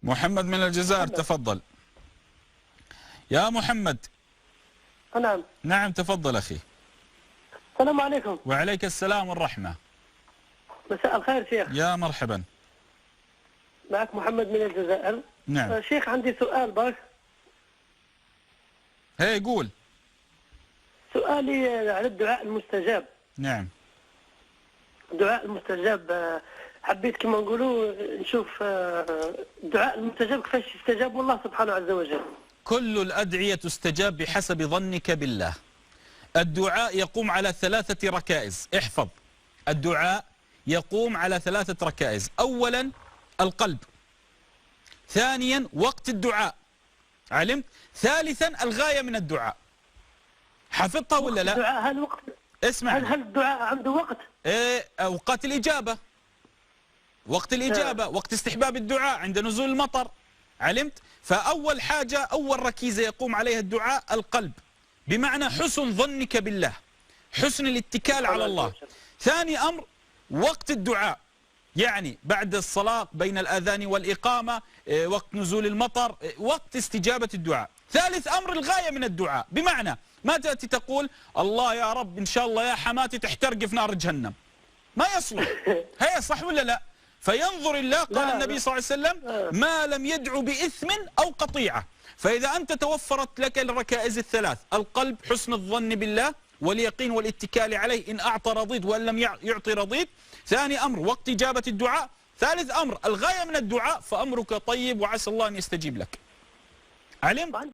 محمد من الجزائر، تفضل يا محمد. نعم. نعم تفضل أخي. السلام عليكم. وعليك السلام والرحمة. مساء الخير شيخ. يا مرحبا. معك محمد من الجزائر. نعم. شيخ عندي سؤال بس. هي قول. سؤالي على الدعاء المستجاب. نعم. الدعاء المستجاب، حبيت كما نقولوا نشوف الدعاء المستجاب كيفاش يستجاب الله سبحانه عز وجل. كل الأدعية تستجاب بحسب ظنك بالله. الدعاء يقوم على 3 ركائز، احفظ. الدعاء يقوم على 3 ركائز، أولا القلب، ثانيا وقت الدعاء، علمت؟ ثالثا الغاية من الدعاء. حفظتها ولا لا؟ الدعاء هل وقت؟ اسمع، هل الدعاء عنده وقت؟ ايه، أوقات الإجابة، وقت الإجابة، وقت استحباب الدعاء عند نزول المطر، علمت؟ فأول حاجة، أول ركيزة يقوم عليها الدعاء القلب، بمعنى حسن ظنك بالله، حسن الاتكال على الله. ثاني أمر وقت الدعاء، يعني بعد الصلاة بين الأذان والإقامة، وقت نزول المطر، وقت استجابة الدعاء. ثالث أمر الغاية من الدعاء، بمعنى ما تأتي تقول الله يا رب إن شاء الله يا حماتي تحترق في نار جهنم، ما يصلح. هي صح ولا لا؟ فينظر الله، قال النبي صلى الله عليه وسلم ما لم يدعو بإثم أو قطيعة. فإذا أنت توفرت لك الركائز ال3، القلب حسن الظن بالله واليقين والاتكال عليه، إن أعطى رضيت وإن لم يعطي رضيت. ثاني أمر وقت إجابة الدعاء. ثالث أمر الغاية من الدعاء، فأمرك طيب وعسى الله أن يستجيب لك. علم؟